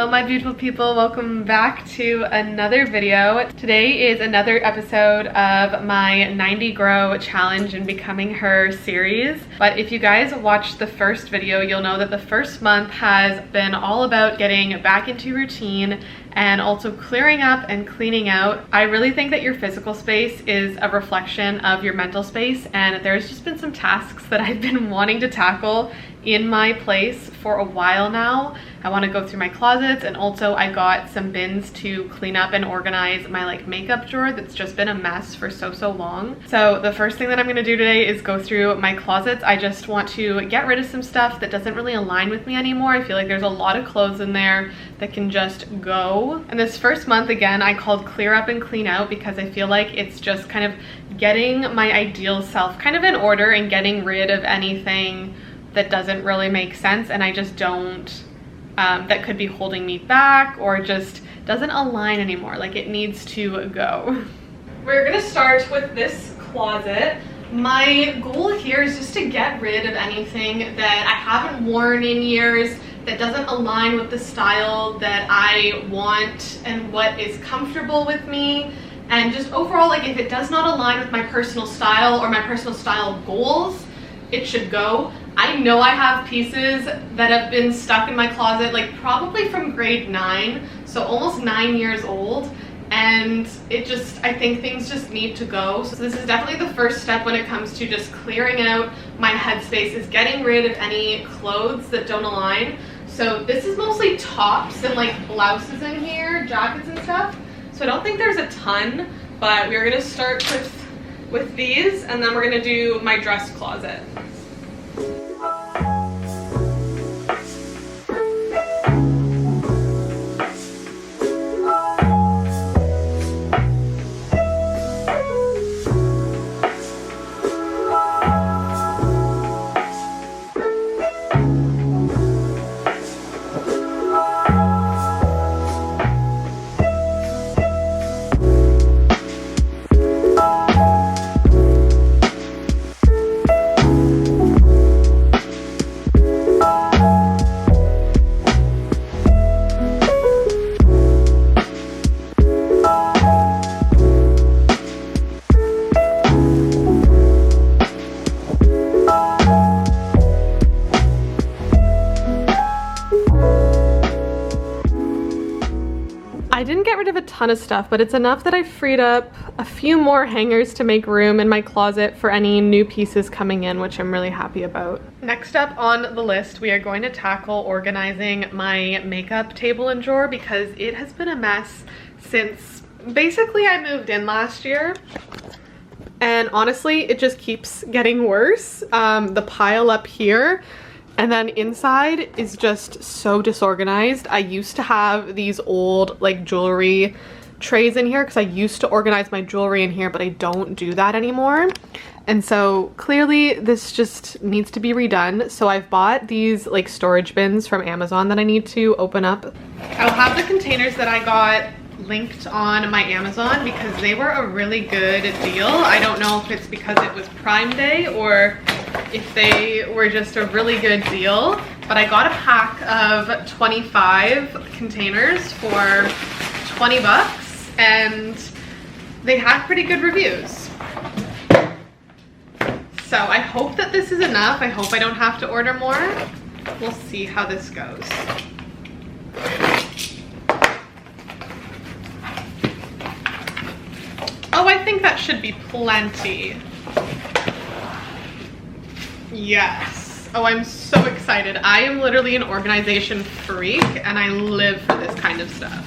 Hello my beautiful people, welcome back to another video. Today is another episode of my 90 Grow Challenge and Becoming Her series. But if you guys watched the first video, you'll know that the first month has been all about getting back into routine and also clearing up and cleaning out. I really think that your physical space is a reflection of your mental space, and there's just been some tasks that I've been wanting to tackle in my place for a while now. I want to go through my closets, and also I got some bins to clean up and organize my makeup drawer that's just been a mess for so long. So the first thing that I'm going to do today is go through my closets. I just want to get rid of some stuff that doesn't really align with me anymore. I feel like there's a lot of clothes in there that can just go. And this first month, again, I called clear up and clean out because I feel like it's just kind of getting my ideal self kind of in order and getting rid of anything that doesn't really make sense and I just don't, that could be holding me back or just doesn't align anymore. Like, it needs to go. We're gonna start with this closet. My goal here is just to get rid of anything that I haven't worn in years, that doesn't align with the style that I want and what is comfortable with me. And just overall, like, if it does not align with my personal style or my personal style goals, it should go. I know I have pieces that have been stuck in my closet, like probably from grade 9, so almost 9 years old, and I think things just need to go. So this is definitely the first step when it comes to just clearing out my headspace, is getting rid of any clothes that don't align. So this is mostly tops and like blouses in here, jackets and stuff. So I don't think there's a ton, but we're gonna start with these, and then we're gonna do my dress closet. I didn't get rid of a ton of stuff, but it's enough that I freed up a few more hangers to make room in my closet for any new pieces coming in, which I'm really happy about. Next up on the list, we are going to tackle organizing my makeup table and drawer because it has been a mess since basically I moved in last year. And honestly, it just keeps getting worse. The pile up here and then inside is just so disorganized. I used to have these old like jewelry trays in here because I used to organize my jewelry in here, but I don't do that anymore. And so clearly this just needs to be redone. So I've bought these like storage bins from Amazon that I need to open up. I'll have the containers that I got linked on my Amazon because they were a really good deal. I don't know if it's because it was Prime Day or if they were just a really good deal, but I got a pack of 25 containers for 20 bucks and they had pretty good reviews. So I hope that this is enough. I hope I don't have to order more. We'll see how this goes. Oh, I think that should be plenty. Yes. Oh, I'm so excited. I am literally an organization freak and I live for this kind of stuff.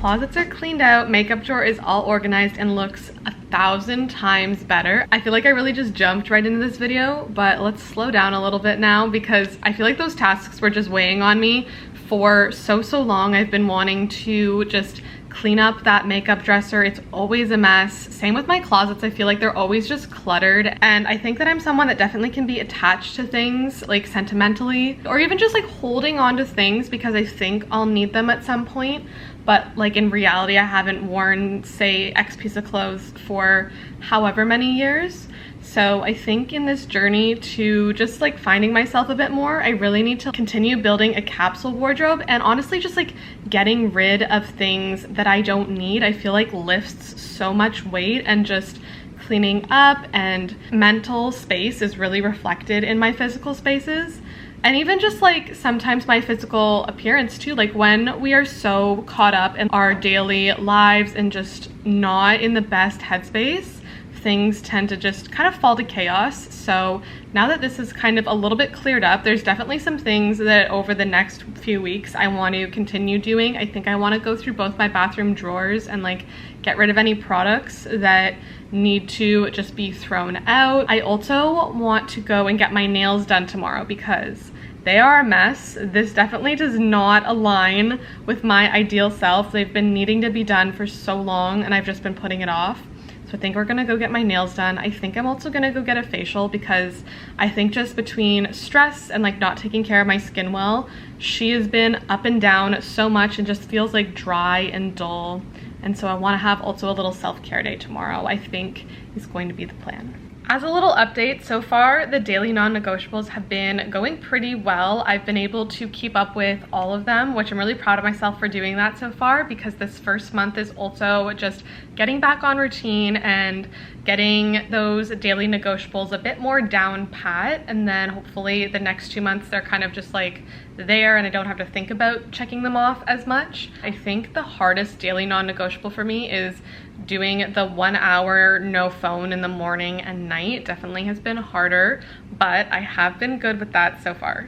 closets are cleaned out, makeup drawer is all organized and looks 1,000 times better. I feel like I really just jumped right into this video, but let's slow down a little bit now because I feel like those tasks were just weighing on me for so long. I've been wanting to just clean up that makeup dresser. It's always a mess. Same with my closets. I feel like they're always just cluttered. And I think that I'm someone that definitely can be attached to things, like sentimentally, or even just like holding on to things because I think I'll need them at some point. But like in reality, I haven't worn, say, X piece of clothes for however many years. So I think in this journey to just like finding myself a bit more, I really need to continue building a capsule wardrobe and honestly just like getting rid of things that I don't need. I feel like lifts so much weight, and just cleaning up and mental space is really reflected in my physical spaces. And even just like sometimes my physical appearance too, like when we are so caught up in our daily lives and just not in the best headspace, things tend to just kind of fall to chaos. So now that this is kind of a little bit cleared up, there's definitely some things that over the next few weeks I want to continue doing. I think I want to go through both my bathroom drawers and like get rid of any products that need to just be thrown out. I also want to go and get my nails done tomorrow because they are a mess. This definitely does not align with my ideal self. They've been needing to be done for so long and I've just been putting it off. So I think we're gonna go get my nails done. I think I'm also gonna go get a facial because I think just between stress and like not taking care of my skin well, she has been up and down so much and just feels like dry and dull. And so I wanna have also a little self-care day tomorrow, I think is going to be the plan. As a little update, so far the daily non-negotiables have been going pretty well. I've been able to keep up with all of them, which I'm really proud of myself for doing that so far, because this first month is also just getting back on routine and getting those daily negotiables a bit more down pat, and then hopefully the next 2 months they're kind of just like there and I don't have to think about checking them off as much. I think the hardest daily non-negotiable for me is doing the 1 hour no phone in the morning and night. Definitely has been harder, but I have been good with that so far.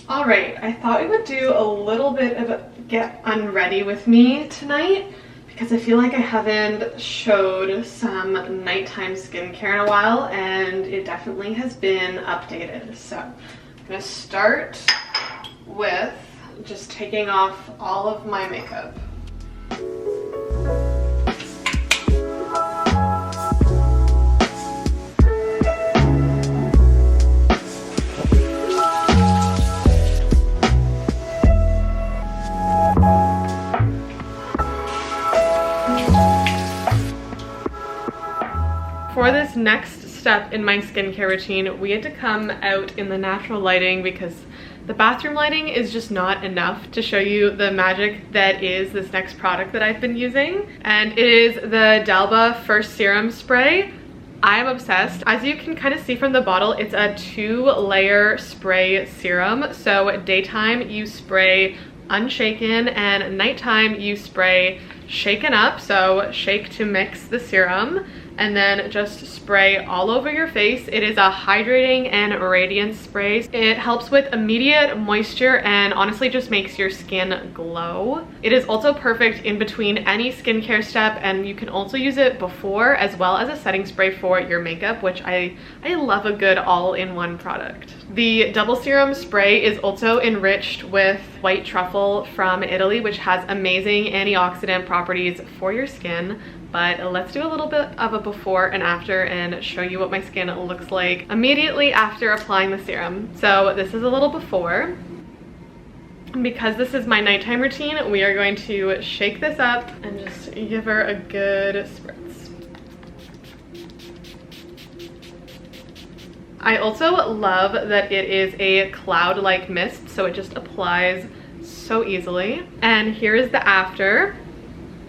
All right, I thought we would do a little bit of a get unready with me tonight because I feel like I haven't showed some nighttime skincare in a while and it definitely has been updated. So I'm gonna start with just taking off all of my makeup. For this next step in my skincare routine, we had to come out in the natural lighting because the bathroom lighting is just not enough to show you the magic that is this next product that I've been using. And it is the D'Alba First Serum Spray. I'm obsessed. As you can kind of see from the bottle, it's a 2-layer spray serum. So daytime you spray unshaken and nighttime you spray shaken up. So shake to mix the serum and then just spray all over your face. It is a hydrating and radiance spray. It helps with immediate moisture and honestly just makes your skin glow. It is also perfect in between any skincare step, and you can also use it before as well as a setting spray for your makeup, which I love a good all-in-one product. The double serum spray is also enriched with white truffle from Italy, which has amazing antioxidant properties for your skin. But let's do a little bit of a before and after and show you what my skin looks like immediately after applying the serum. So this is a little before. And because this is my nighttime routine, we are going to shake this up and just give her a good spritz. I also love that it is a cloud-like mist, so it just applies so easily. And here is the after.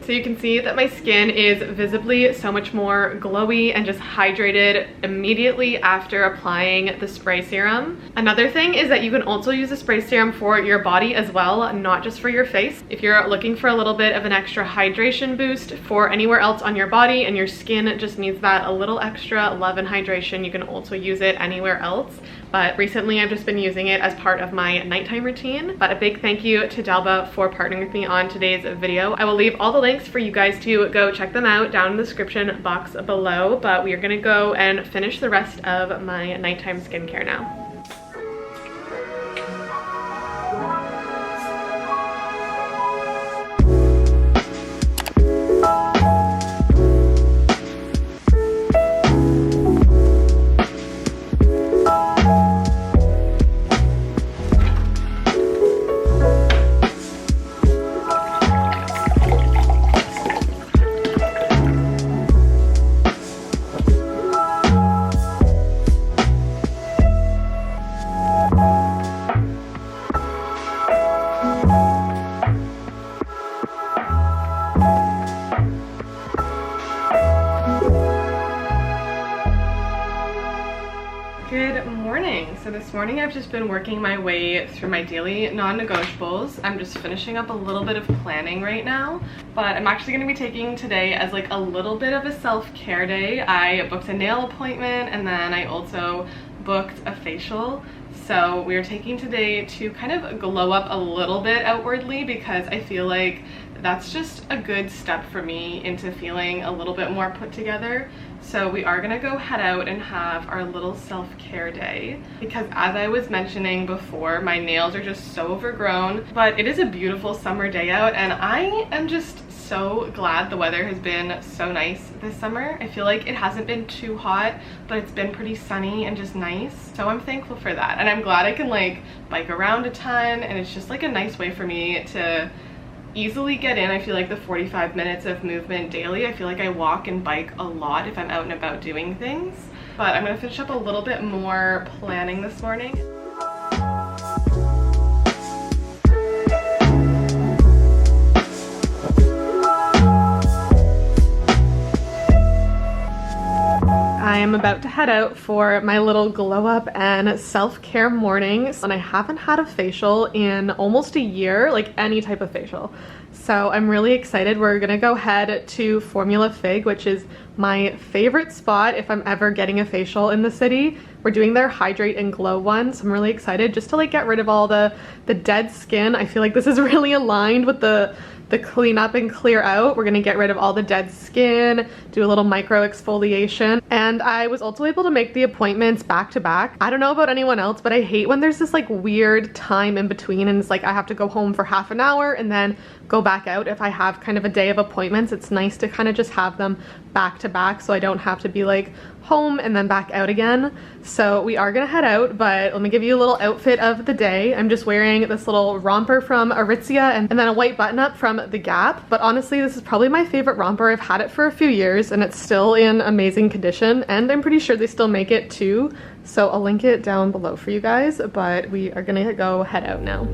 So you can see that my skin is visibly so much more glowy and just hydrated immediately after applying the spray serum. Another thing is that you can also use a spray serum for your body as well, not just for your face. If you're looking for a little bit of an extra hydration boost for anywhere else on your body and your skin just needs that a little extra love and hydration, you can also use it anywhere else. but recently I've just been using it as part of my nighttime routine. But a big thank you to Delba for partnering with me on today's video. I will leave all the links for you guys to go check them out down in the description box below, but we are gonna go and finish the rest of my nighttime skincare now. Good morning. So this morning I've just been working my way through my daily non-negotiables. I'm just finishing up a little bit of planning right now, but I'm actually going to be taking today as like a little bit of a self-care day. I booked a nail appointment and then I also booked a facial. So we are taking today to kind of glow up a little bit outwardly, because I feel like that's just a good step for me into feeling a little bit more put together. So we are gonna go head out and have our little self-care day, because as I was mentioning before, my nails are just so overgrown, but it is a beautiful summer day out and I am just so glad the weather has been so nice this summer. I feel like it hasn't been too hot, but it's been pretty sunny and just nice. So I'm thankful for that. And I'm glad I can like bike around a ton, and it's just like a nice way for me to easily get in. I feel like the 45 minutes of movement daily. I feel like I walk and bike a lot if I'm out and about doing things. But I'm gonna finish up a little bit more planning this morning. I am about to head out for my little glow up and self-care mornings, and I haven't had a facial in almost a year, like any type of facial. So I'm really excited. We're gonna go head to Formula Fig, which is my favorite spot if I'm ever getting a facial in the city. We're doing their Hydrate and Glow one, so I'm really excited just to like get rid of all the dead skin. I feel like this is really aligned with the clean up and clear out. We're gonna get rid of all the dead skin, do a little micro exfoliation. And I was also able to make the appointments back to back. I don't know about anyone else, but I hate when there's this like weird time in between and it's like I have to go home for half an hour and then go back out. If I have kind of a day of appointments, it's nice to kind of just have them back to back so I don't have to be like home and then back out again. So we are gonna head out, but let me give you a little outfit of the day. I'm just wearing this little romper from Aritzia and then a white button up from The Gap. But honestly, this is probably my favorite romper. I've had it for a few years and it's still in amazing condition, and I'm pretty sure they still make it too. So I'll link it down below for you guys, but we are gonna go head out now.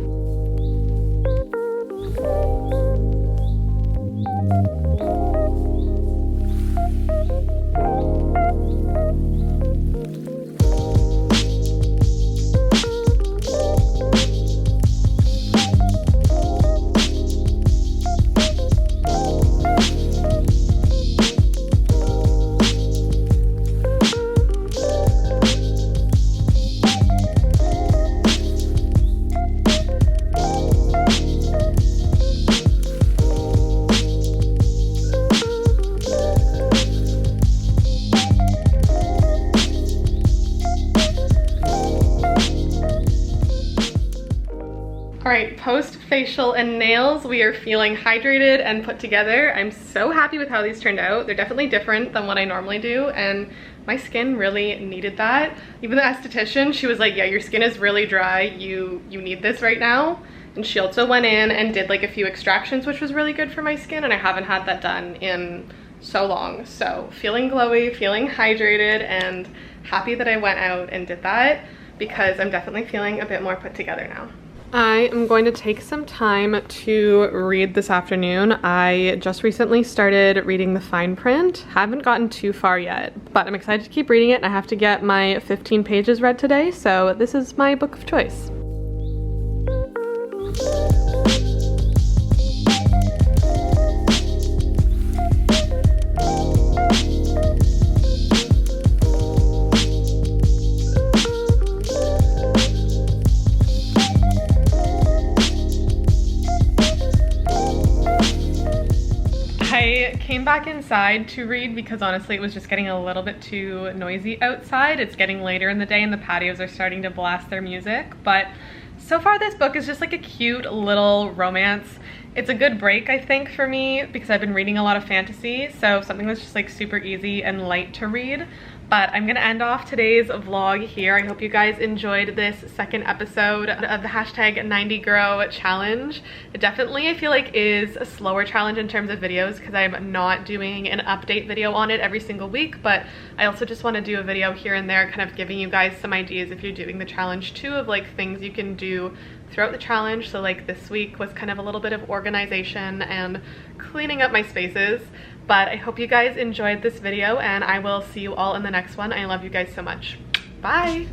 Alright, post facial and nails, we are feeling hydrated and put together. I'm so happy with how these turned out. They're definitely different than what I normally do, and my skin really needed that. Even the esthetician, she was like, yeah, your skin is really dry, you need this right now. And she also went in and did like a few extractions, which was really good for my skin, and I haven't had that done in so long. So feeling glowy, feeling hydrated, and happy that I went out and did that, because I'm definitely feeling a bit more put together now. I am going to take some time to read this afternoon. I just recently started reading the fine print. Haven't gotten too far yet, but I'm excited to keep reading it. I have to get my 15 pages read today, so this is my book of choice. came back inside to read because honestly it was just getting a little bit too noisy outside. It's getting later in the day and the patios are starting to blast their music, but so far this book is just like a cute little romance. It's a good break, I think, for me because I've been reading a lot of fantasy, so something that's just like super easy and light to read. But I'm gonna end off today's vlog here. I hope you guys enjoyed this second episode of the hashtag 90Grow challenge. It definitely, I feel like, is a slower challenge in terms of videos because I'm not doing an update video on it every single week, but I also just want to do a video here and there kind of giving you guys some ideas if you're doing the challenge too, of like things you can do throughout the challenge. So like this week was kind of a little bit of organization and cleaning up my spaces. But I hope you guys enjoyed this video and I will see you all in the next one. I love you guys so much. Bye!